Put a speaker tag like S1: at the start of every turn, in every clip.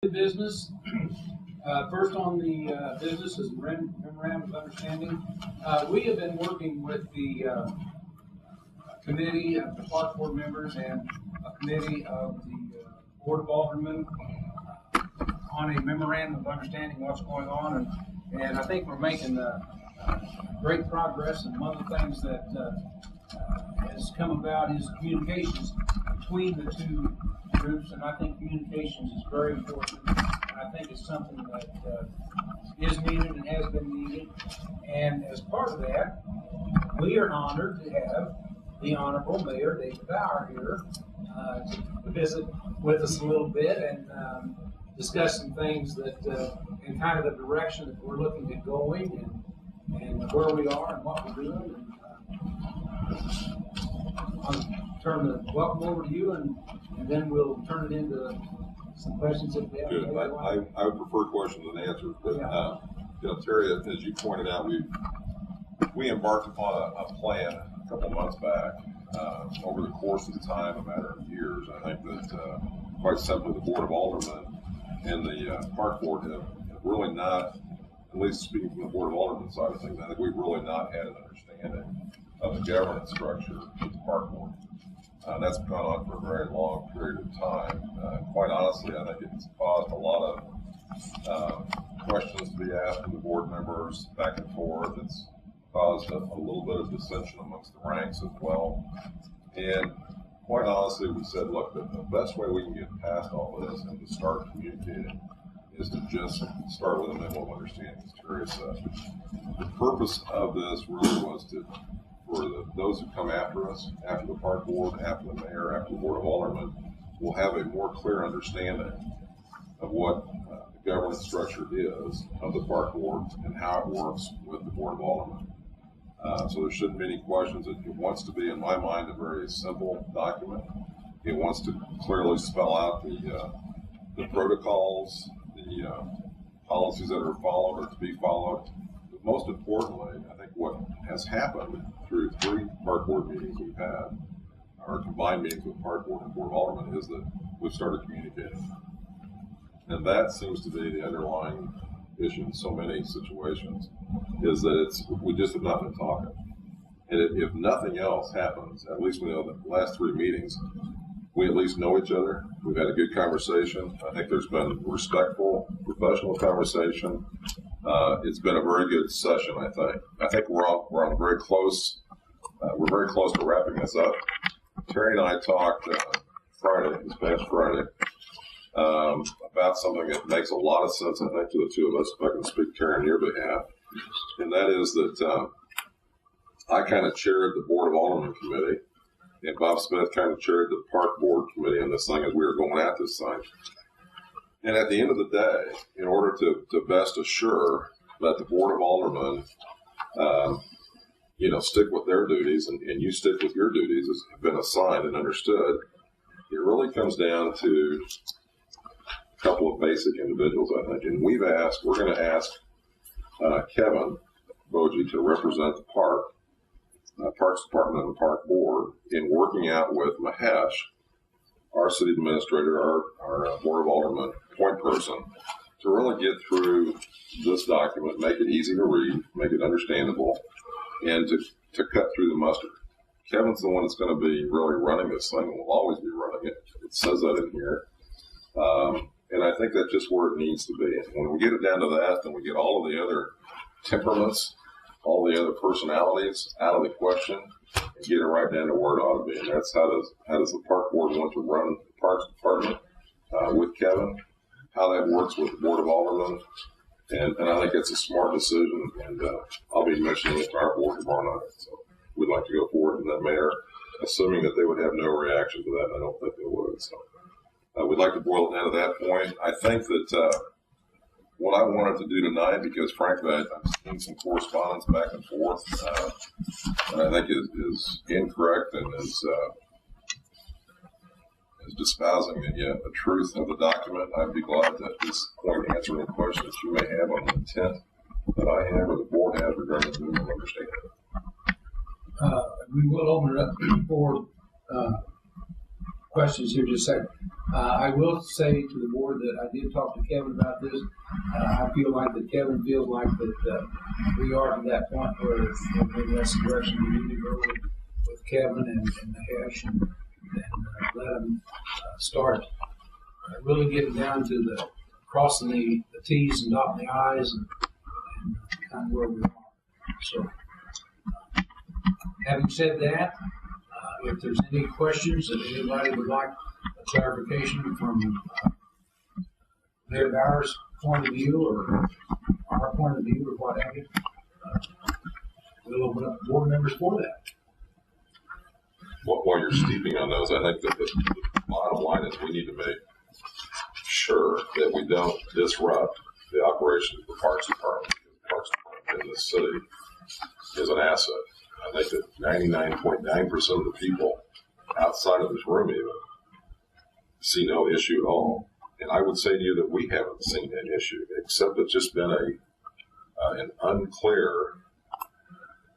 S1: Business. First on the business is Memorandum of Understanding. We have been working with the committee of the Park Board members and a committee of the Board of Aldermen on a Memorandum of Understanding what's going on, and I think we're making great progress. And one of the things that has come about is communications between the two groups, and I think communications is very important. And I think it's something that is needed and has been needed. And as part of that, we are honored to have the Honorable Mayor David Bauer here to visit with us a little bit and discuss some things that in kind of the direction that we're looking at going and where we are and what we're doing. And, I'll turn the welcome over to you, and then we'll turn it into some questions if we have.
S2: Good. I would prefer questions than answers, but Terry, as you pointed out, we embarked upon a plan a couple months back. Over the course of time, a matter of years, I think that quite simply the Board of Aldermen and the Park Board have really not, at least speaking from the Board of Aldermen side of things, I think we've really not had an understanding of the governance structure of the Park Board. That's gone on for a very long period of time. Quite honestly, I think it's caused a lot of questions to be asked from the board members back and forth. It's caused a little bit of dissension amongst the ranks as well. And quite honestly, we said, look, the best way we can get past all this and to start communicating is to just start with a memo of understanding, as Terry said. The purpose of this really was for those who come after us, after the Park Board, after the Mayor, after the Board of Aldermen, will have a more clear understanding of what the governance structure is of the Park Board and how it works with the Board of Aldermen. So there shouldn't be any questions. It wants to be, in my mind, a very simple document. It wants to clearly spell out the protocols, the policies that are followed or to be followed. But most importantly, I think what has happened through 3 Park Board meetings we've had, our combined meetings with Park Board and Board of Aldermen, is that we've started communicating. And that seems to be the underlying issue in so many situations, is that we just have not been talking. And if nothing else happens, at least we know that the last 3 meetings, we at least know each other. We've had a good conversation. I think there's been respectful, professional conversation. It's been a very good session, I think. I think we're on very close. We're very close to wrapping this up. Terry and I talked this past Friday, about something that makes a lot of sense, I think, to the two of us, if I can speak, Terry, on your behalf. And that is that I kind of chaired the Board of Aldermen committee, and Bob Smith kind of chaired the Park Board committee on this thing as we were going at this thing. And at the end of the day, in order to best assure that the Board of Aldermen, stick with their duties and you stick with your duties as have been assigned and understood, it really comes down to a couple of basic individuals, I think. And we're going to ask Kevin Bogie to represent the Parks Department and the Park Board in working out with Mahesh, our city administrator, our Board of Aldermen point person, to really get through this document, make it easy to read, make it understandable, and to cut through the mustard. Kevin's the one that's going to be really running this thing and will always be running it. It says that in here. And I think that's just where it needs to be. And when we get it down to that, then we get all of the other temperaments, all the other personalities out of the question, and get it right down to where it ought to be. And that's how does the Park Board want to run the Parks Department with Kevin, how that works with the Board of Aldermen. And I think it's a smart decision, and I'll be mentioning it to our board tomorrow night. So we'd like to go forward, and then Mayor, assuming that they would have no reaction to that, and I don't think they would. So we'd like to boil it down to that point. I think that what I wanted to do tonight, because frankly I've seen some correspondence back and forth, and I think is incorrect and is espousing the truth of the document. I'd be glad to at this point answer any questions you may have on the intent that I have or the board has regarding the Memo of Understanding.
S1: We will open it up for questions here just a second. I will say to the board that I did talk to Kevin about this. I feel like that Kevin feels like that we are to that point where maybe that's the direction we need to go with Kevin and Mahesh and let them start really getting down to the crossing the T's and dotting the I's and kind of where we are. So, having said that, if there's any questions that anybody would like a clarification from Mayor Bauer's point of view or our point of view or what have you, we'll open up board members for that.
S2: While you're steeping on those, I think that the bottom line is we need to make sure that we don't disrupt the operation of the Parks Department. The Parks Department in this city is an asset. I think that 99.9% of the people outside of this room even see no issue at all. And I would say to you that we haven't seen an issue, except it's just been an unclear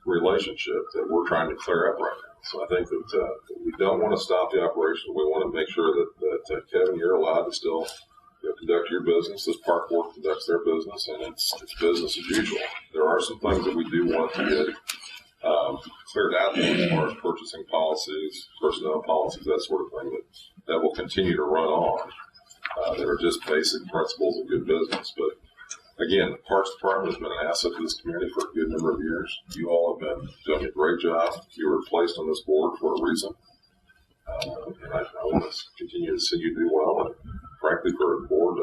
S2: relationship that we're trying to clear up right now. So I think that we don't want to stop the operation. We want to make sure that Kevin, you're allowed to still conduct your business as Park Board conducts their business, and it's business as usual. There are some things that we do want to get cleared out as far as purchasing policies, personnel policies, that sort of thing that will continue to run on. That are just basic principles of good business. But again, the Parks Department has been an asset to this community for a good number of years. You all have been doing a great job. You were placed on this board for a reason. And I want to continue to see you do well. And frankly, for a board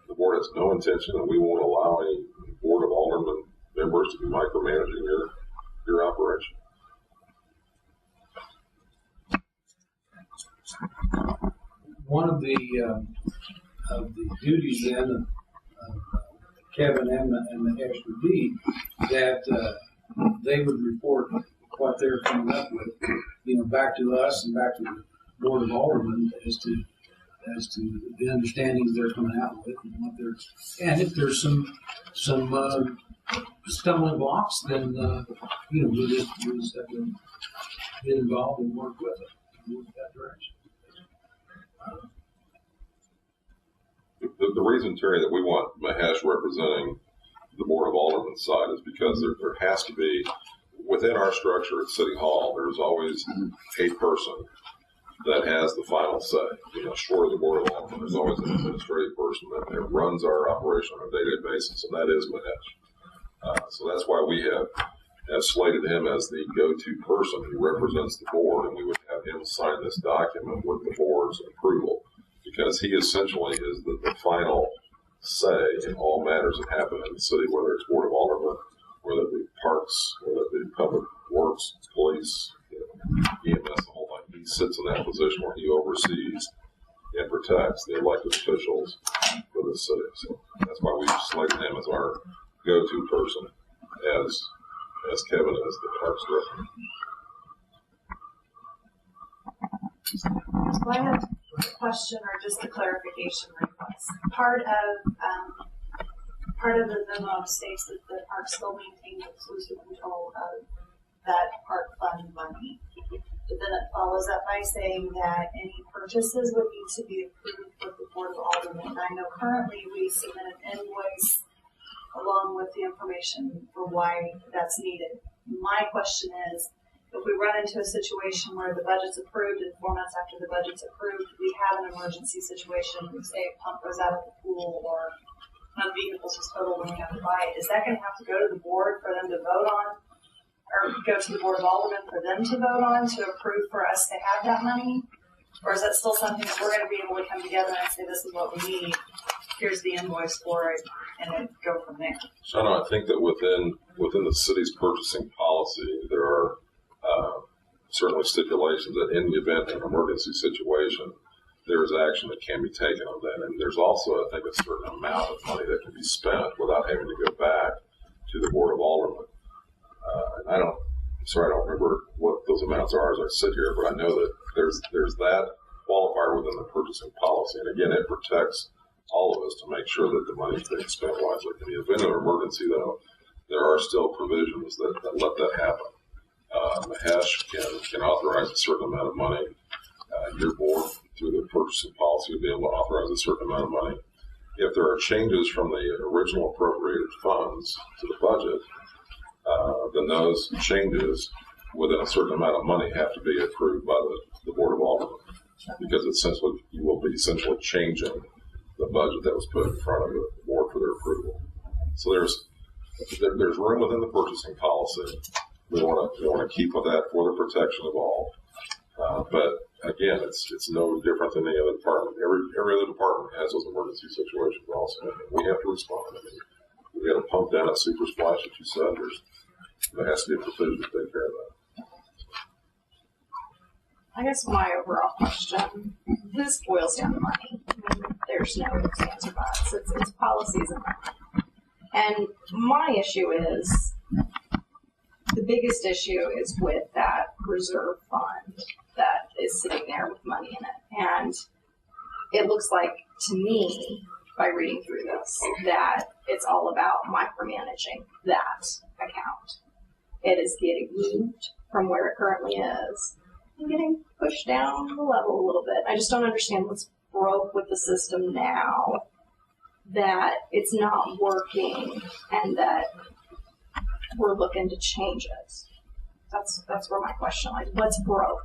S2: the board has no intention, and we won't allow any Board of Aldermen members to be micromanaging your operation.
S1: One of the duties then of Kevin and Mahesh would be that they would report what they're coming up with, back to us and back to the Board of Aldermen as to the understandings they're coming out with and what they're, and if there's some stumbling blocks, then we'll just have to get involved and work with it, move that direction.
S2: The reason, Terry, that we want Mahesh representing the Board of Aldermen side is because there has to be, within our structure at City Hall, there's always a person that has the final say. Short of the Board of Aldermen, there's always an administrative person that runs our operation on a day-to-day basis, and that is Mahesh. So that's why we have slated him as the go-to person who represents the board, and we would have him sign this document with the board's approval, because he essentially is the final say in all matters that happen in the city, whether it's Board of Aldermen, whether it be parks, whether it be public works, police, EMS, the whole thing. He sits in that position where he oversees and protects the elected officials for the city. So that's why we've selected him as our go-to person, as Kevin is the Parks Director.
S3: So I have a question or just a clarification request. Part of the memo states that the park still maintains exclusive control of that park fund money. But then it follows up by saying that any purchases would need to be approved with the Board of Aldermen. And I know currently we submit an invoice along with the information for why that's needed. My question is, if we run into a situation where the budget's approved and 4 months after the budget's approved, we have an emergency situation, say a pump goes out of the pool or one of the vehicles was totaled and we have to buy it, is that going to have to go to the board for them to vote on, or go to the Board of Aldermen for them to vote on to approve for us to have that money? Or is that still something that we're going to be able to come together and say, this is what we need, here's the invoice for it, and then go from there?
S2: So I think that within the city's purchasing policy, there are certainly stipulations that in the event of an emergency situation, there is action that can be taken on that. And there's also, I think, a certain amount of money that can be spent without having to go back to the Board of Aldermen. And I'm sorry, I don't remember what those amounts are as I sit here, but I know that there's that qualifier within the purchasing policy. And again, it protects all of us to make sure that the money is being spent wisely. In the event of an emergency, though, there are still provisions that let that happen. Mahesh can authorize a certain amount of money your board through the purchasing policy to be able to authorize a certain amount of money. If there are changes from the original appropriated funds to the budget, then those changes within a certain amount of money have to be approved by the Board of Aldermen, because essentially you will be essentially changing the budget that was put in front of the board for their approval. So there's room within the purchasing policy. We want to keep with that for the protection of all. But again, it's no different than any other department. Every other department has those emergency situations also, and we have to respond. I mean, we got to pump down a super splash that you said. There has to be a provision to take care of that.
S4: I guess my overall question, this boils down to money. I mean, there's no answer box. It's policies and money. And my issue is, the biggest issue is with that reserve fund that is sitting there with money in it. And it looks like, to me, by reading through this, that it's all about micromanaging that account. It is getting moved from where it currently is and getting pushed down the level a little bit. I just don't understand what's broke with the system now, that it's not working and that we're looking to change it. That's where my question lies. What's broke?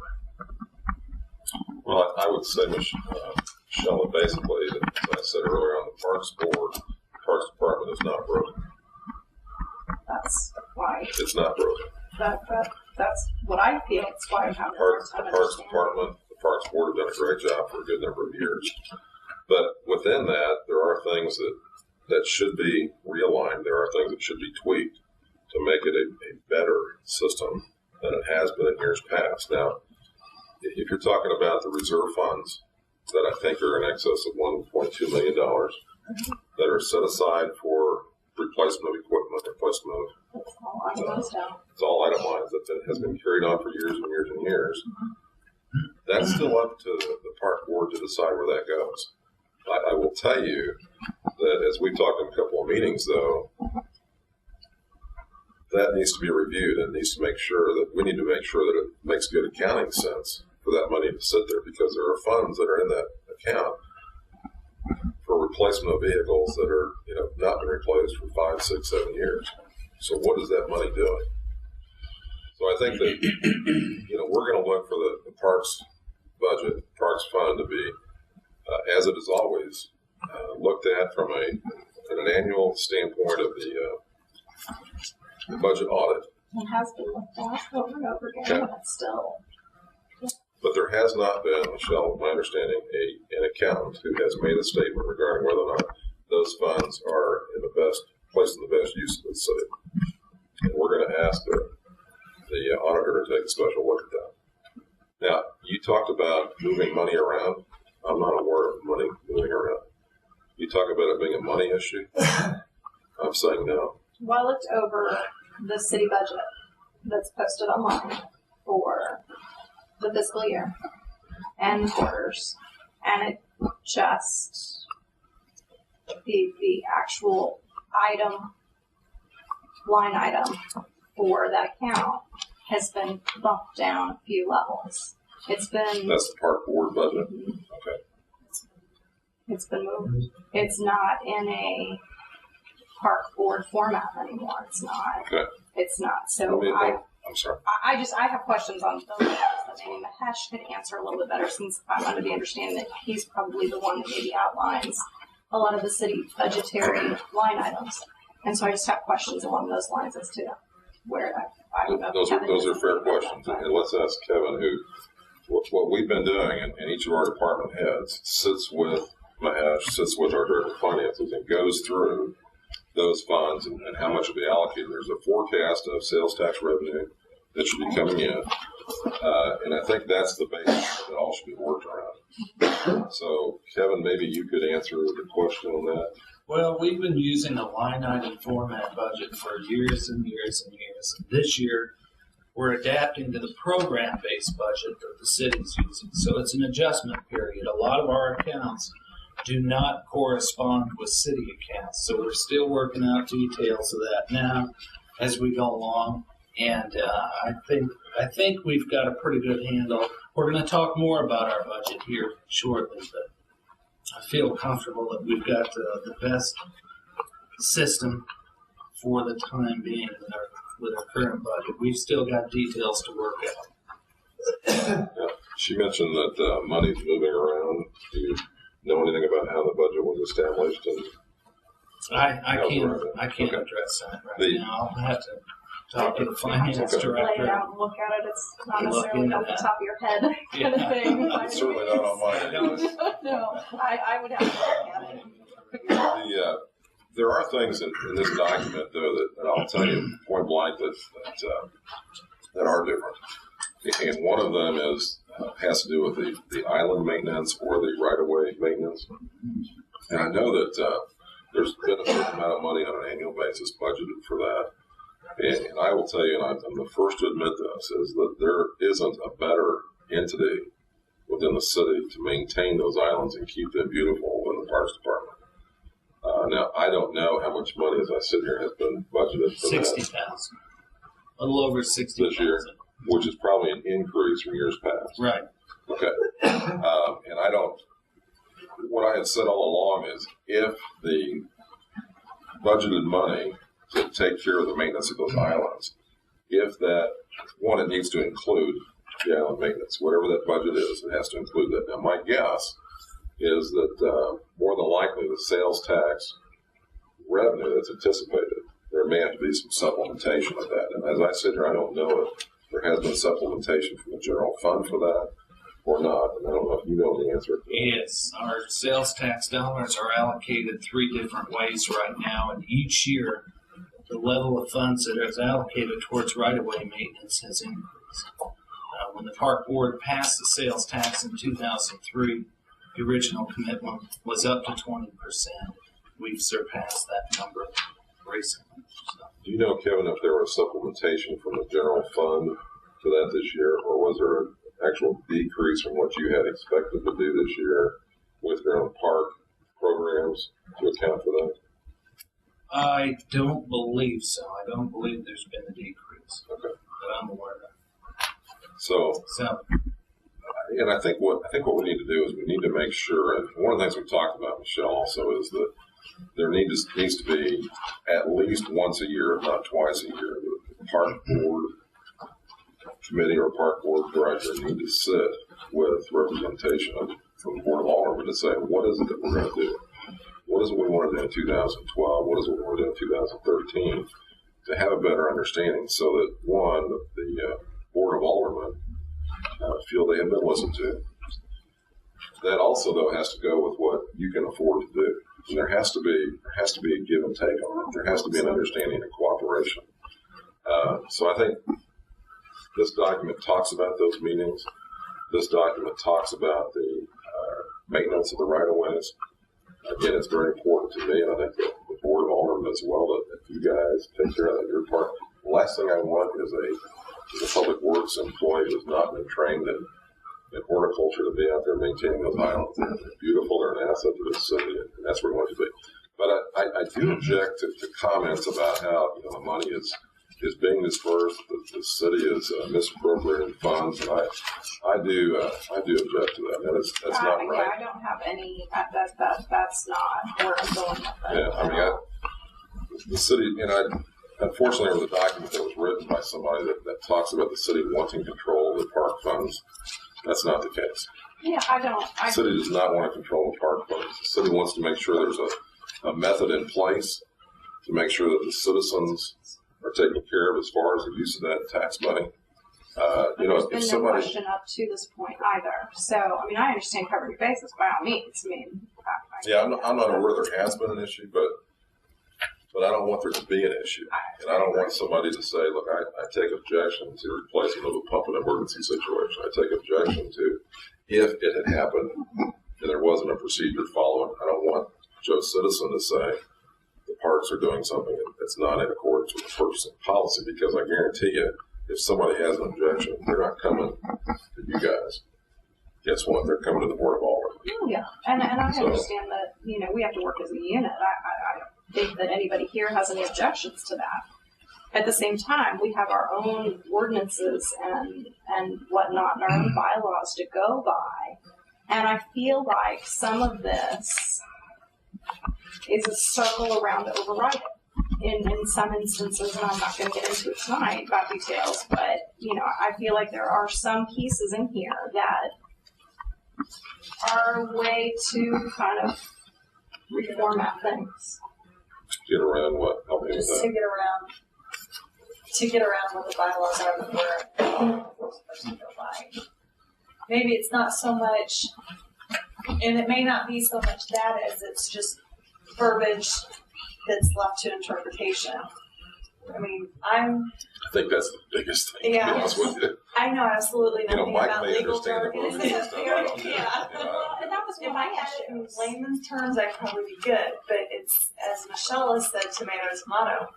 S2: Well, I would say, Michelle, basically, as I said earlier, on the Parks Board, the Parks Department is not broken.
S4: That's why.
S2: It's not broken.
S4: That's what I feel. It's why I'm having a hard time
S2: The Parks
S4: understanding.
S2: Department, the Parks Board have done a great job for a good number of years. But within that, there are things that should be realigned. There are things that should be tweaked to make it a better system than it has been in years past. Now, if you're talking about the reserve funds that I think are in excess of $1.2 million that are set aside for replacement of equipment, replacement of
S4: It's all itemized out.
S2: it's all itemized, that has been carried on for years and years and years. That's still up to the park board to decide where that goes. I will tell you that as we talked in a couple of meetings, though, that needs to be reviewed and needs to make sure that we need to make sure that it makes good accounting sense for that money to sit there, because there are funds that are in that account for replacement of vehicles that are, not been replaced for 5, 6, 7 years. So what is that money doing? So I think that, we're going to look for the parks budget, parks fund to be, as it is always, looked at from an annual standpoint of the budget audit.
S4: It has been looked at over and over again,
S2: Okay.
S4: but it's still.
S2: But there has not been, Michelle, my understanding, an accountant who has made a statement regarding whether or not those funds are in the best place in the best use of the city. And we're going to ask the auditor to take a special look at that. Now, you talked about moving money around. I'm not aware of money moving around. You talk about it being a money issue. I'm saying no.
S4: Well, I looked over the city budget that's posted online for the fiscal year and the quarters, and it just the actual line item for that account has been bumped down a few levels. It's been
S2: That's the park board budget. Okay.
S4: It's been moved. It's not in a park board format anymore. It's not.
S2: Okay.
S4: It's not. So
S2: I'm sorry.
S4: I have questions on those that maybe Mahesh could answer a little bit better, since I'm under the understanding that he's probably the one that maybe outlines a lot of the city budgetary line items. And so I just have questions along those lines as to where I don't know.
S2: Those are fair questions. And let's ask Kevin, what we've been doing, and each of our department heads sits with Mahesh, sits with our director of finances, and goes through those funds and how much will be allocated. There's a forecast of sales tax revenue that should be coming in. And I think that's the basis that all should be worked around. So, Kevin, maybe you could answer the question on that.
S5: Well, we've been using a line item format budget for years and years and years. And this year, we're adapting to the program-based budget that the city's using. So it's an adjustment period. A lot of our accounts do not correspond with city accounts. So we're still working out details of that now as we go along. And I think we've got a pretty good handle. We're going to talk more about our budget here shortly, but I feel comfortable that we've got the best system for the time being with our current budget. We've still got details to work out.
S2: Yeah. She mentioned that money's moving around. Do you know anything about how the budget was established? And
S5: I can't address that right now. I'll have to talk to the finance
S4: Lay it
S5: director.
S4: out and look at it. It's not
S5: Look
S4: necessarily
S5: into
S4: off the
S5: that.
S4: top of your head kind of thing.
S2: it's certainly not on mine.
S4: No, I would have to look at it.
S2: There are things in this document, though, that I'll tell you point blank that are different. And one of them has to do with the island maintenance or the right-of-way maintenance. And I know that there's been a certain amount of money on an annual basis budgeted for that. And I will tell you, and I'm the first to admit this, is that there isn't a better entity within the city to maintain those islands and keep them beautiful than the Parks Department. Now, I don't know how much money, as I sit here, has been budgeted for
S5: 60,000. A little over 60,000.
S2: this year, which is probably an increase from years past.
S5: Right.
S2: Okay. And what I had said all along is if the budgeted money to take care of the maintenance of those islands, if that, one, it needs to include the island maintenance. Whatever that budget is, it has to include that. Now, my guess is that more than likely the sales tax revenue that's anticipated, there may have to be some supplementation of that. And as I sit here, I don't know if there has been supplementation from the general fund for that or not. And I don't know if you know the answer.
S5: Yes, our sales tax dollars are allocated 3 different ways right now, and each year the level of funds that is allocated towards right-of-way maintenance has increased. When the Park Board passed the sales tax in 2003, the original commitment was up to 20%. We've surpassed that number recently. So.
S2: Do you know, Kevin, if there was supplementation from the general fund to that this year, or was there an actual decrease from what you had expected to do this year with your own park programs to account for that?
S5: I don't believe so. I don't believe there's been a decrease.
S2: Okay.
S5: That I'm aware of.
S2: So, and I think what we need to do is we need to make sure, and one of the things we talked about, Michelle, also is that there needs to be at least once a year, if not twice a year, the park board committee or park board director need to sit with representation from the Board of Aldermen to say, what is it that we're going to do? What is it we want to do in 2012? What is it we want to do in 2013? To have a better understanding so that, one, the Board of Aldermen feel they have been listened to. That also, though, has to go with what you can afford to do. And there has to be a give and take on it. There has to be an understanding and cooperation. So I think this document talks about those meetings. This document talks about the maintenance of the right-of-ways. Again, it's very important to me, and I think the Board of Aldermen as well, that you guys take care of that, your part. The last thing I want is a public works employee who's not been trained in horticulture to be out there maintaining those islands. They're beautiful, they're an asset to the city, and that's where we want it to be. But I do object to comments about how the money is being dispersed, the city is misappropriating funds, and I do object to that. That's not right.
S4: Yeah, I don't have any. That's not where I'm going with it.
S2: Yeah, I mean, the city, and unfortunately, there was a document that was written by somebody that talks about the city wanting control of the park funds. That's not the case.
S4: Yeah, I don't.
S2: The city does not want to control the park funds. The city wants to make sure there's a method in place to make sure that the citizens are taken care of as far as the use of that tax money.
S4: There's been no question up to this point either. So, I mean, I understand covering your bases by all means. I mean,
S2: I'm not aware there has been an issue, but I don't want there to be an issue. And I don't want somebody to say, look, I take objection to replacement of a pump in an emergency situation. I take objection to if it had happened and there wasn't a procedure followed. I don't want Joe Citizen to say the parks are doing something that's not in accordance with the purchasing policy, because I guarantee you, if somebody has an objection, they're not coming to you guys. Guess what? They're coming to the Board of Aldermen.
S4: Oh, yeah. And I understand that, we have to work as a unit. I don't think that anybody here has any objections to that. at the same time, we have our own ordinances and whatnot and our own bylaws to go by. And I feel like some of this is a circle around to override it. In some instances, and I'm not going to get into it tonight about details, but, you know, I feel like there are some pieces in here that are a way to kind of reformat things.
S2: Get around what? Help me with
S3: Just
S2: that.
S3: to get around what the bylaws are that we're supposed to go by. Maybe it's not so much, and it may not be so much that as it's just verbiage that's left to interpretation. I mean,
S2: I think that's the biggest thing, to be honest with you.
S3: I know absolutely
S2: You know,
S3: nothing
S2: Mike
S3: about
S2: may
S3: legal
S2: understand the
S3: jargon.
S2: verbiage and stuff. I don't.
S3: Yeah.
S2: You know,
S4: And that was
S3: If
S4: my
S3: I had it in
S4: issue.
S3: layman's terms, I'd probably be good. But it's, as Michelle has said, tomato, tomato.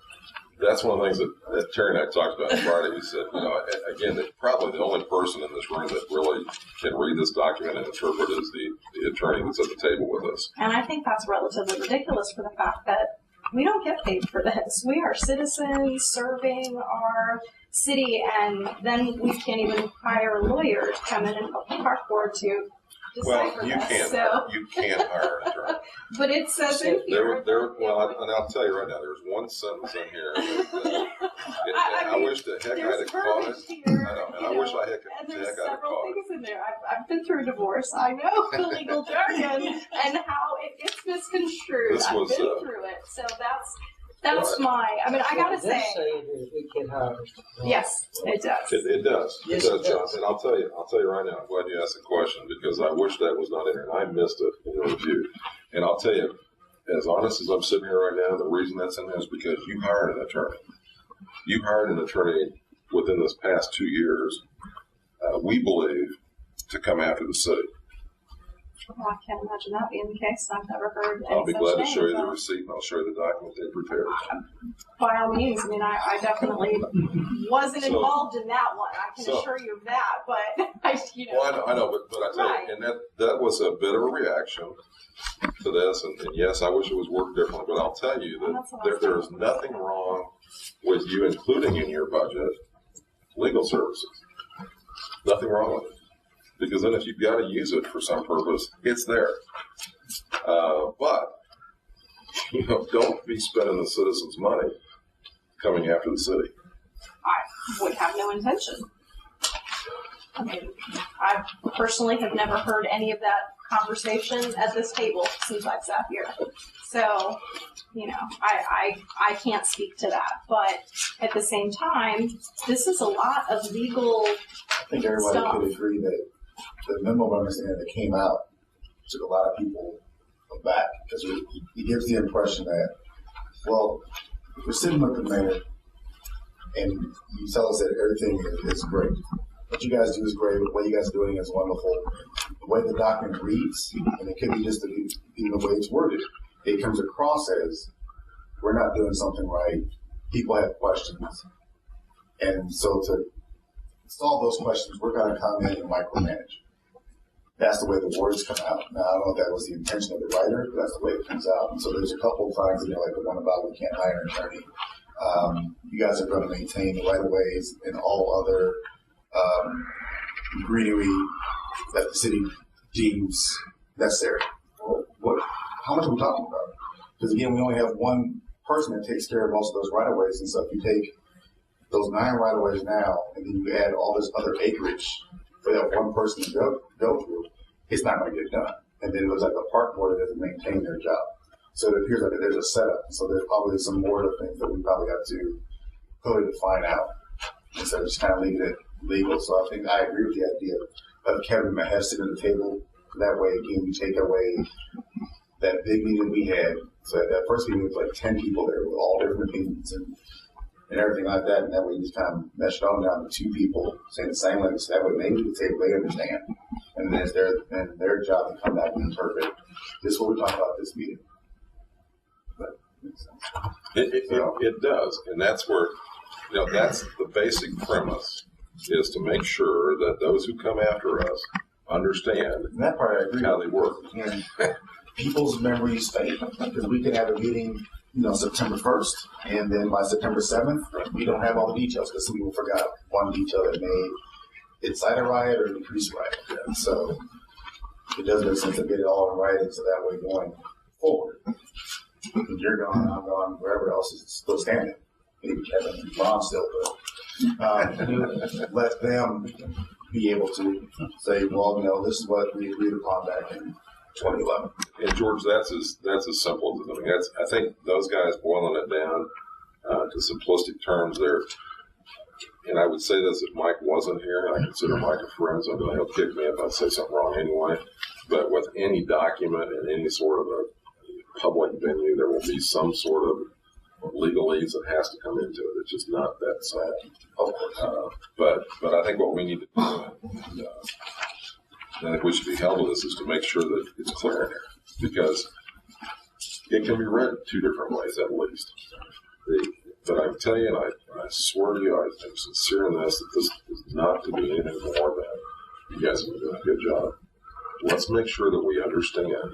S2: that's one of the things that Terry and I talked about on Friday. We said, you know, again, that probably the only person in this room that really can read this document and interpret is the attorney that's at the table with us.
S4: And I think that's relatively ridiculous for the fact that we don't get paid for this. We are citizens serving our city, and then we can't even hire a lawyer to come in and help the park board to decipher
S2: Well, you
S4: this.
S2: can't hire an attorney.
S4: But it says in here.
S2: And I'll tell you right now, there's one sentence in here that, I wish the heck I'd have caught it. I know, and I wish I heck
S4: And
S2: I'd
S4: there's
S2: have
S4: several
S2: caught it.
S4: things in there. I've been through divorce. I know the legal jargon and how it gets misconstrued.
S2: This
S4: I've
S2: was,
S4: been through it. So that's my, I mean, I gotta
S6: It does
S4: say,
S6: that we can hire.
S4: yes, it does.
S2: It does.
S6: Yes,
S2: It does,
S6: it
S2: John.
S6: does.
S2: And I'll tell you right now, I'm glad you asked the question because I wish that was not in here and I missed it in the review. And I'll tell you, as honest as I'm sitting here right now, the reason that's in there is because you hired an attorney. You hired an attorney within this past 2 years, we believe, to come after the city.
S4: Well, I can't imagine that being the case. I've never heard any
S2: I'll be
S4: such
S2: glad to
S4: thing,
S2: show you the
S4: but
S2: receipt and I'll show you the document they prepared.
S4: by all means, I mean, I definitely wasn't
S2: So-
S4: involved in that one. I can
S2: so-
S4: assure you of that, but
S2: Well, I know, but I tell
S4: Right.
S2: you, and that was a bit of a reaction to this, and yes, I wish it was worked differently, but I'll tell you
S4: Well, that's what I
S2: that
S4: was
S2: there is
S4: thinking.
S2: nothing wrong with you including in your budget legal services. Nothing wrong with it. Because then if you've got to use it for some purpose, it's there. But, you know, don't be spending the citizens' money coming after the city.
S4: I would have no intention. I mean, I personally have never heard any of that conversation at this table since I've sat here. So, you know, I can't speak to that. But at the same time, this is a lot of legal
S7: I think everybody
S4: Stop.
S7: could agree that the memo of understanding that came out took a lot of people aback because it gives the impression that, well, if we're sitting with the mayor and you tell us that everything is great, what you guys do is great, what you guys are doing is wonderful, the way the document reads, and it could be just even the way it's worded, it comes across as we're not doing something right, people have questions, and so to solve those questions, we're going to come in and micromanage. That's the way the words come out. Now, I don't know if that was the intention of the writer, but that's the way it comes out. And so there's a couple of times in there, like the one about we can't hire an attorney. You guys are going to maintain the right-of-ways and all other greenery that the city deems necessary. Well, how much are we talking about? Because again, we only have one person that takes care of most of those right-of-ways. And so if you take those 9 right-of-ways now, and then you add all this other acreage for that one person to go through, it's not going to get done. And then it looks like the park board doesn't maintain their job. So it appears like there's a setup. So there's probably some more of the things that we probably have to clearly define out instead of just kind of leaving it legal. So I think I agree with the idea of Kevin Mahesh sitting at the table. That way, again, we take away that big meeting we had. So that first meeting was like 10 people there with all different opinions and everything like that. And that way you just kind of mesh it on down to 2 people saying the same thing. So that way maybe the table, they understand. And then it's their job to come back and interpret. This is what we're talking about this meeting. But makes sense.
S2: It does, and that's where, you know, that's the basic premise, is to make sure that those who come after us understand
S7: And that part I agree
S2: how
S7: with.
S2: they work.
S7: Again, people's memories fade because we can have a meeting September 1st, and then by September 7th, we don't have all the details because some people forgot one detail that may incite a riot or decrease riot. Yeah. So it does make sense to get it all in writing, so that way going forward, if you're gone, I'm gone, wherever else is still standing. Maybe Kevin and Ron still, but let them be able to say, well, this is what we agreed upon back in 2011.
S2: And George, that's as simple as I think those guys boiling it down to simplistic terms there. And I would say this if Mike wasn't here, and I consider Mike a friend, so he'll kick me if I say something wrong anyway. But with any document in any sort of a public venue, there will be some sort of legalese that has to come into it. It's just not that sad. But I think what we need to do, and I think we should be held to this, is to make sure that it's clear in here, because it can be read two different ways at least. But I tell you, and I swear to you, I'm sincere in this, that this is not to be anything more than you guys have been doing a good job. Let's make sure that we understand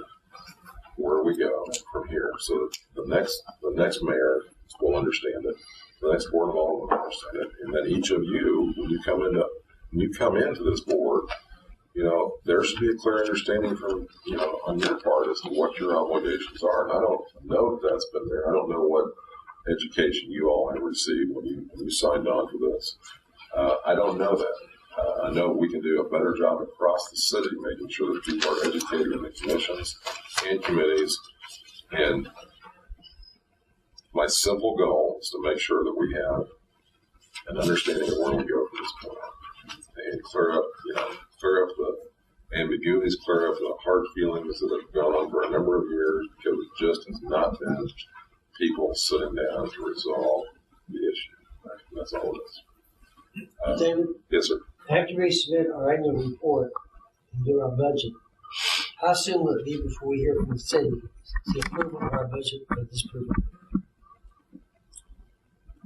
S2: where we go from here, so that the next mayor will understand it, the next board of aldermen will understand it, and then each of you, when you come into this board, there should be a clear understanding from on your part as to what your obligations are. And I don't know that that's been there. I don't know what education you all have received when you signed on for this. I don't know that. I know we can do a better job across the city making sure that people are educated in the commissions and committees. And my simple goal is to make sure that we have an understanding of where we go from this point on, and clear up the ambiguities, clear up the hard feelings that have gone on for a number of years, because it just has not been people sitting down to resolve the issue. That's all it is.
S6: David?
S2: Yes, sir.
S6: After we submit our annual report and do our budget, how soon will it be before we hear from the city the approval of our budget or disapproval?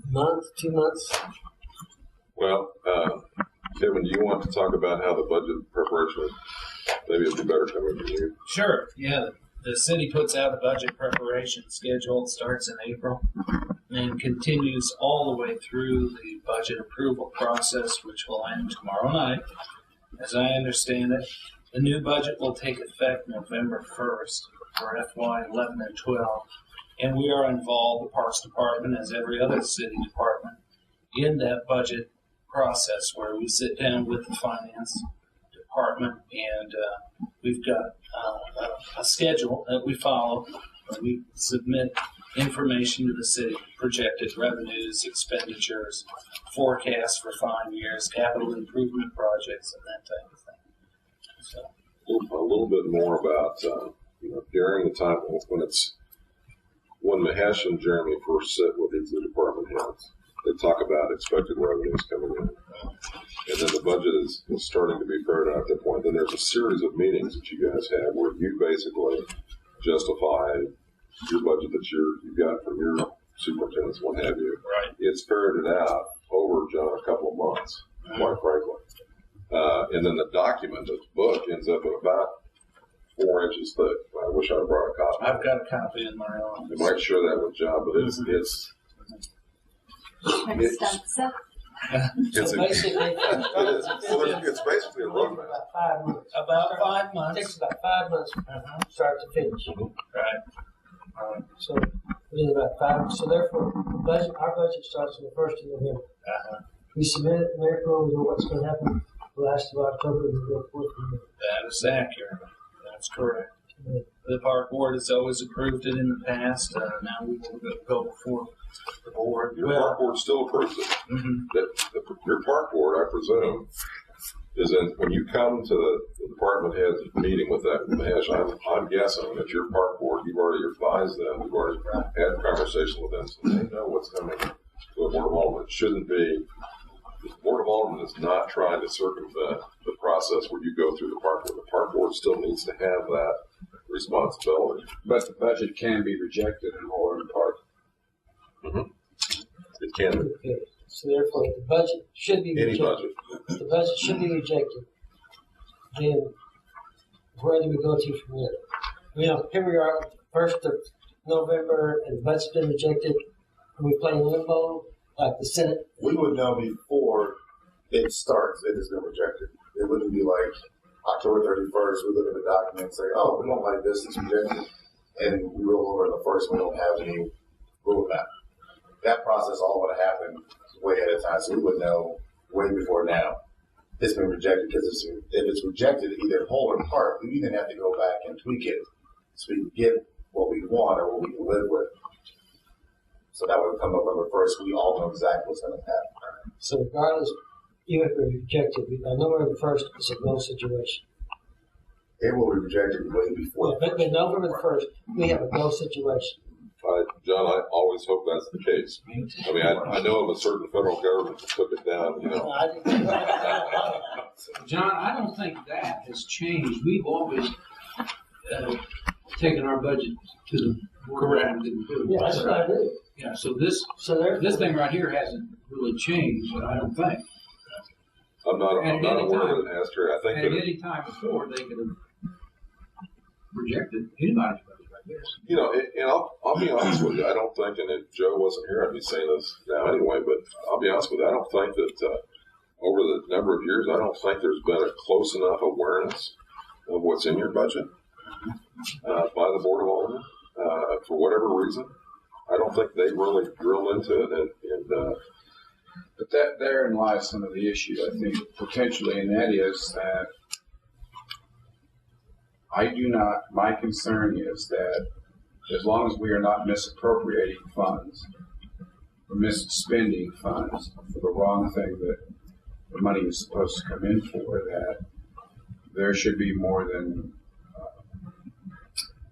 S6: A month, 2 months?
S2: Well, Kevin, do you want to talk about how the budget preparation, maybe it'd be better coming from you?
S5: Sure, yeah. The city puts out a budget preparation schedule. It starts in April and continues all the way through the budget approval process, which will end tomorrow night. As I understand it, the new budget will take effect November 1st for FY 11 and 12. And we are involved, the Parks Department, as every other city department, in that budget process where we sit down with the finance department and we've got a schedule that we follow. We submit information to the city, projected revenues, expenditures, forecasts for 5 years, capital improvement projects, and that type of thing. So
S2: a little bit more about during the time when Mahesh and Jeremy first sit with each of the department heads, they talk about expected revenues coming in. And then the budget is starting to be prepared at that point. Then there's a series of meetings that you guys have where you basically justify your budget that you've got from your superintendents, what have you.
S5: Right.
S2: It's ferreted out over, John, a couple of months, quite frankly. And then the document, the book, ends up at about 4 inches thick. I wish I had brought a copy.
S5: I've got a copy in my office.
S2: You might share that with John, but it's
S3: Extensive.
S6: So basically,
S2: it's basically a roadmap.
S6: about 5 months.
S5: About 5
S6: It
S5: months.
S6: takes about 5 months from start to finish.
S5: Right.
S6: So within about 5. So therefore, our budget starts on the 1st of November. We submit it in April. We know what's going to happen the last of October. And we go forth from there.
S5: That is accurate. That's correct. The park board has always approved it in the past. Now we will go before the board.
S2: Your park board still approves it.
S5: Mm-hmm.
S2: Your park board, I presume, is when you come to the department heads meeting with that Mahesh, I'm guessing that your park board, you've already advised them, you've already had conversation with them, so they know what's coming to the Board of Aldermen. It shouldn't be. The Board of Aldermen is not trying to circumvent the process where you go through the park board. The park board still needs to have that responsibility.
S1: But the budget can be rejected in whole or in part.
S2: It can be.
S6: Okay. So therefore, the budget should be
S2: Any
S6: rejected.
S2: budget.
S6: The budget should be rejected. Then where do we go to from there? Here we are. First, November and the budget's been rejected, and we play in limbo like the Senate?
S7: We would know before it starts if it's been rejected. It wouldn't be like October 31st, we look at the document and say, oh, we don't like this, it's rejected. And we roll over the first, we don't have any roadmap. That process all would have happened way ahead of time, so we would know way before now. It's been rejected because if it's rejected, either whole or part, we even have to go back and tweak it so we can get what we want or what we can live with. So that would come November 1st. We all know exactly what's going to happen.
S6: So regardless, even if we're rejected, by November 1st, it's a no situation.
S7: It will be rejected way before.
S6: Yeah, but November 1st, we have a no situation.
S2: John, I always hope that's the case. I mean, I know of a certain federal government that took it down, you know.
S1: John, I don't think that has changed. We've always taken our budget to the correct.
S6: Yeah, that's what I do.
S1: Yeah, so this thing right here hasn't really changed, I don't think.
S2: I'm not aware of
S1: time,
S2: it, Esther. I think
S1: at any time before, they could have rejected anybody's budget like this.
S2: You know, and I'll be honest with you. I don't think, and if Joe wasn't here, I'd be saying this now anyway. But I'll be honest with you. I don't think that over the number of years, I don't think there's been a close enough awareness of what's in your budget by the Board of Aldermen for whatever reason. I don't think they really drill into it, and
S8: but therein lies some of the issue, I think, potentially, and that is that my concern is that as long as we are not misappropriating funds or misspending funds for the wrong thing that the money is supposed to come in for, that there should be more than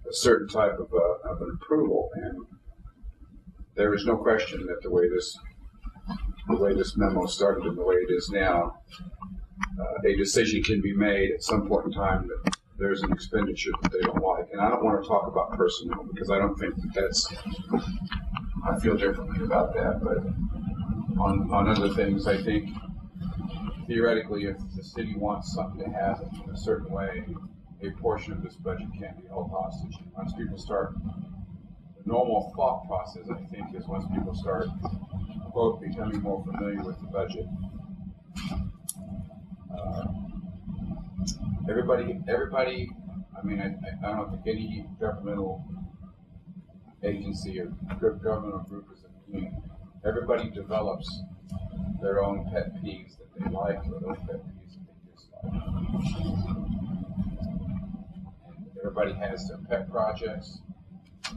S8: a certain type of an approval. And there is no question that the way this memo started and the way it is now, a decision can be made at some point in time that there's an expenditure that they don't like. And I don't want to talk about personnel because I don't think that's, I feel differently about that. But on other things, I think theoretically, if the city wants something to happen in a certain way, a portion of this budget can't be held hostage. Once people start, the normal thought process, I think, is once people start, quote, becoming more familiar with the budget. Everybody, I mean, I don't think any governmental agency or governmental group is immune. Everybody develops their own pet peeves that they like or their pet peeves that they dislike. And everybody has their pet projects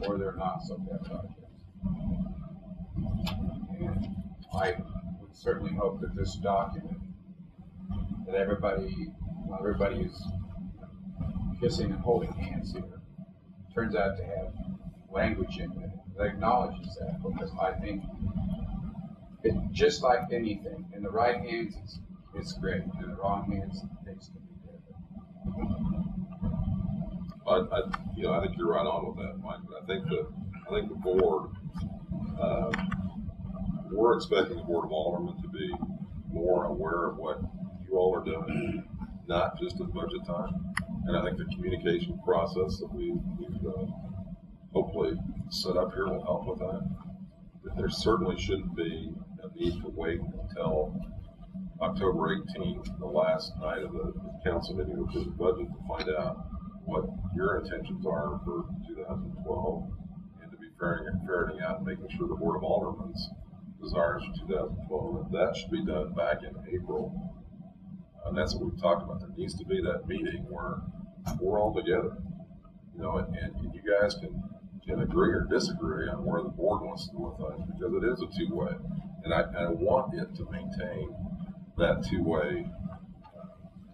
S8: or their not so pet projects. And I would certainly hope that this document, that everybody is kissing and holding hands here, turns out to have language in it that acknowledges that, because I think it, just like anything, in the right hands it's great, in the wrong hands things can be different.
S2: I think you're right on with that, Mike. But I think the board, we're expecting the Board of Aldermen to be more aware of what you all are doing, not just at budget time. And I think the communication process that we've hopefully set up here will help with that. But there certainly shouldn't be a need to wait until October 18th, the last night of the council meeting with the budget, to find out what your intentions are for 2012, and to be ferreting out and making sure the Board of Aldermen's desires for 2012. That should be done back in April. And that's what we've talked about. There needs to be that meeting where we're all together, and you guys can agree or disagree on where the board wants to go with things, because it is a two-way. And I want it to maintain that two-way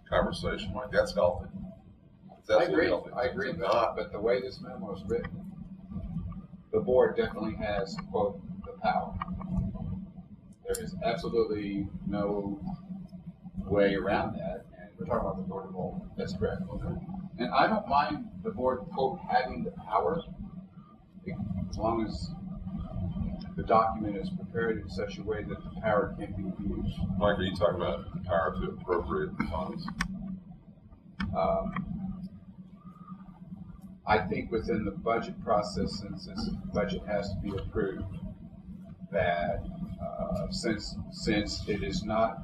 S2: conversation. Like, that's healthy.
S8: I agree, but the way this memo is written, the board definitely has, quote, the power. There is absolutely no way around that. And we're talking about the Board of Aldermen. That's correct. Okay. And I don't mind the board, quote, having the power, as long as the document is prepared in such a way that the power can't be abused.
S2: Mike, are you talking about the power to appropriate the funds?
S8: I think within the budget process, since this budget has to be approved, that since it is not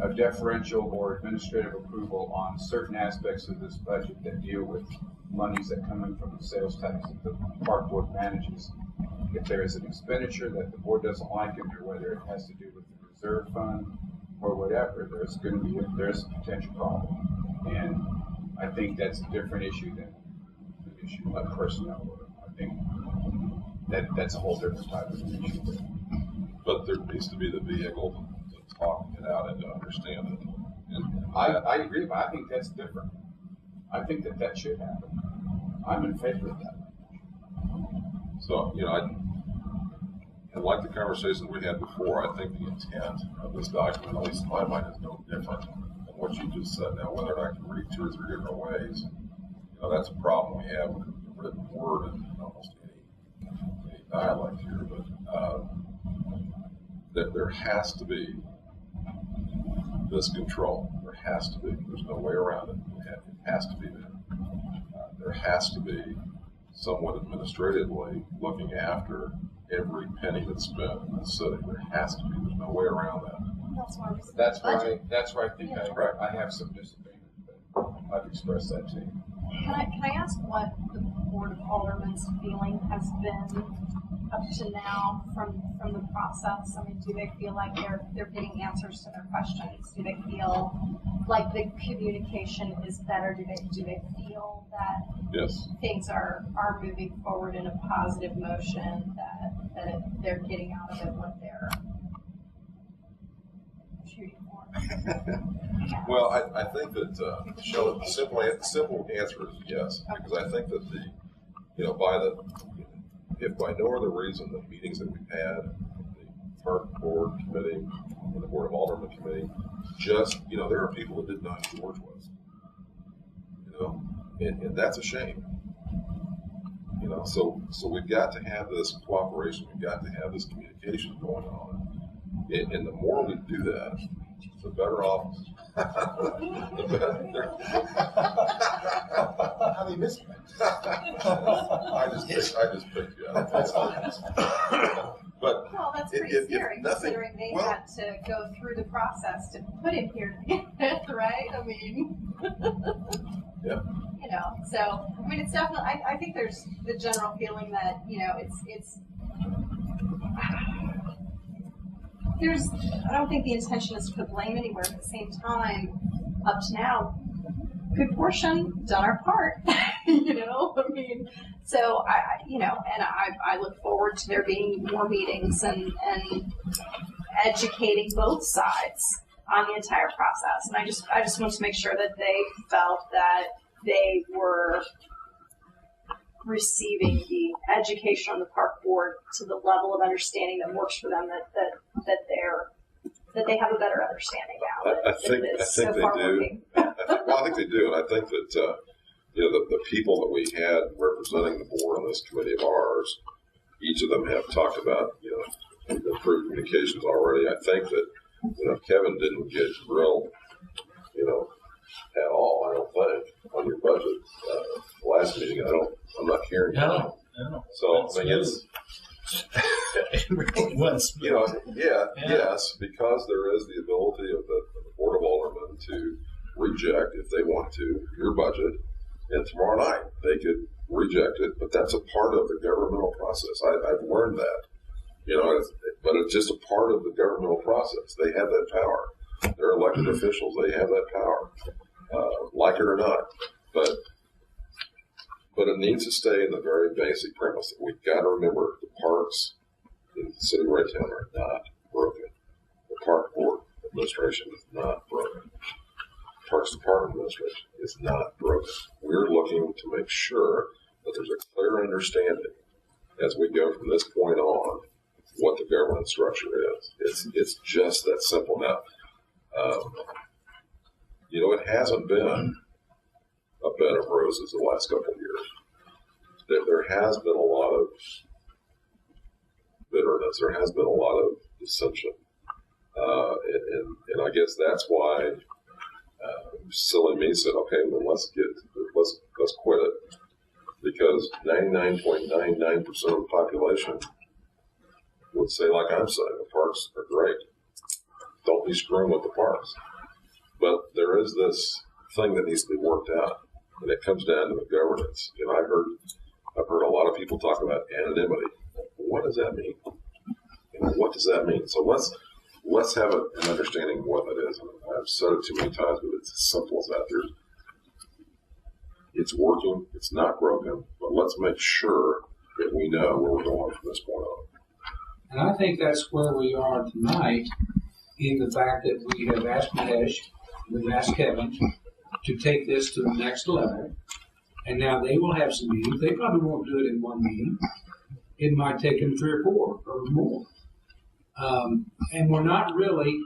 S8: a deferential or administrative approval on certain aspects of this budget that deal with monies that come in from the sales tax that the park board manages, if there is an expenditure that the board doesn't like it, or whether it has to do with the reserve fund or whatever, there's a potential problem. And I think that's a different issue than an issue like personnel. I think that's a whole different type of issue.
S2: But there needs to be the vehicle to talk it out and to understand it. And
S8: I agree, but I think that's different. I think that should happen. I'm in favor of that.
S2: So, I like the conversation we had before. I think the intent of this document, at least in my mind, is no different than what you just said. Now, whether or not I can read 2 or 3 different ways, that's a problem we have with the written word in almost any dialect here. But that there has to be this control. There has to be. There's no way around it. It has to be there. There has to be someone administratively looking after every penny that's spent in the city. There has to be. There's no way around that.
S8: That's where I think I have some disagreement, but I've expressed that to you.
S4: Can I ask what the Board of Aldermen's feeling has been up to now from the process? I mean, do they feel like they're getting answers to their questions? Do they feel like the communication is better? Do they feel that
S2: Yes.
S4: things are moving forward in a positive motion, that they're getting out of it what they're shooting for?
S2: Well, I think that Shelley, the simple answer is yes, because I think that if by no other reason the meetings that we've had, the Park Board Committee and the Board of Aldermen Committee, there are people that didn't know who George was, and that's a shame. So we've got to have this cooperation, we've got to have this communication going on, and the more we do that, the better off.
S7: How do you miss it?
S2: I just picked you out. That's fine. But
S4: Well, that's pretty scary, considering they had to go through the process to put him here to begin with, right? I mean,
S2: yeah.
S4: So I mean, it's definitely. I think there's the general feeling that it's. I don't think the intention is to put blame anywhere. At the same time, up to now, good portion done our part. I mean, so I look forward to there being more meetings and educating both sides on the entire process. And I just want to make sure that they felt that they were receiving the education on the park board to the level of understanding that works for them, that they have a better understanding now.
S2: I think they do. I think they do, and I think that the people that we had representing the board on this committee of ours, each of them have talked about improved communications already. I think that Kevin didn't get grilled at all. I don't think on your budget last meeting. I'm not hearing.
S5: No.
S2: So I mean, it's.
S5: It really was.
S2: Yes, because there is the ability of the Board of Aldermen to reject, if they want to, your budget, and tomorrow night they could reject it, but that's a part of the governmental process. I've learned that, but it's just a part of the governmental process. They have that power. They're elected officials. They have that power, like it or not. But it needs to stay in the very basic premise that we've got to remember the parks in the city of Raytown are not broken. The park board administration is not broken. Parks Department administration is not broken. We're looking to make sure that there's a clear understanding as we go from this point on what the governance structure is. It's just that simple. Now, it hasn't been a bed of roses the last couple of years. There has been a lot of bitterness. There has been a lot of dissension. And I guess that's why silly me said, okay, well, let's quit it, because 99.99% of the population would say, like I'm saying, the parks are great. Don't be screwing with the parks. But there is this thing that needs to be worked out, and it comes down to the governance. And I've heard a lot of people talk about anonymity. What does that mean? What does that mean? So let's have an understanding of what that is. And I've said it too many times, but it's as simple as that. It's working. It's not broken. But let's make sure that we know where we're going from this point on.
S1: And I think that's where we are tonight, in the fact that we have asked Mahesh, we've asked Kevin to take this to the next level. And now they will have some meetings. They probably won't do it in one meeting. It might take them 3 or 4 or more. And we're not really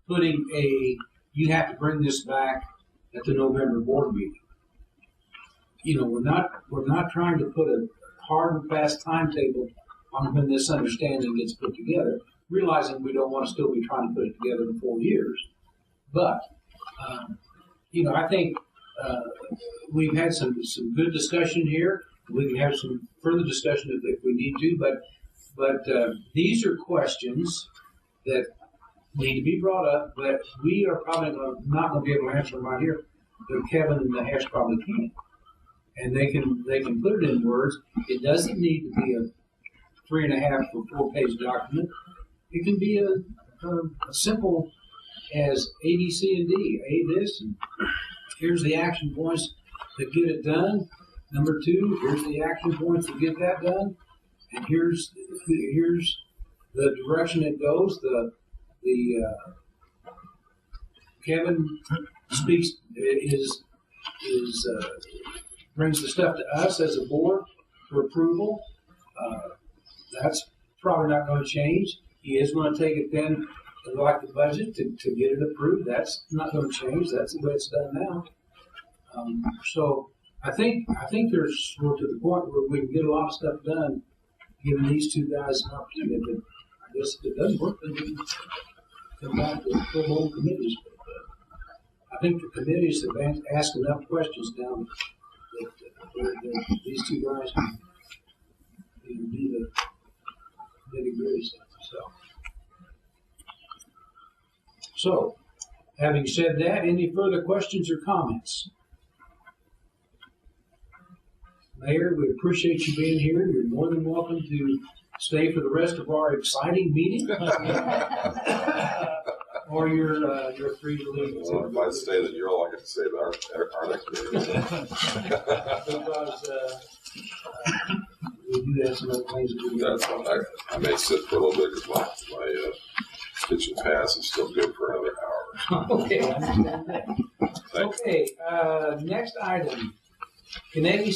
S1: putting you have to bring this back at the November board meeting. We're not trying to put a hard and fast timetable on when this understanding gets put together, realizing we don't want to still be trying to put it together in 4 years. But, I think we've had some good discussion here. We can have some further discussion if we need to, but these are questions that need to be brought up, but we are probably not going to be able to answer them right here. But Kevin and Mahesh probably can. And they can put it in words. It doesn't need to be a 3.5 or 4 page document. It can be a simple as A, B, C, and D. A, this, and here's the action points to get it done. Number 2, here's the action points to get that done. And here's the direction it goes. Kevin speaks brings the stuff to us as a board for approval. That's probably not going to change. He is going to take it then, like the budget, to get it approved. That's not going to change. That's the way it's done now. So I think we're to the point where we can get a lot of stuff done, giving these 2 guys an opportunity. But I guess if it doesn't work, then we can come back to full-blown committees. But I think the committees have asked enough questions now that these 2 guys can do the nitty-gritty stuff. So, having said that, any further questions or comments? Mayor, we appreciate you being here. You're more than welcome to stay for the rest of our exciting meeting. Or you're free to leave.
S2: Well, if I stay, then you're all I get to say about our next meeting.
S1: Because we do have some other things that we do.
S2: That's fine. I may sit for a little bit because my kitchen pass is still good for another hour.
S1: Okay, I understand that. Okay, next item. Kennedy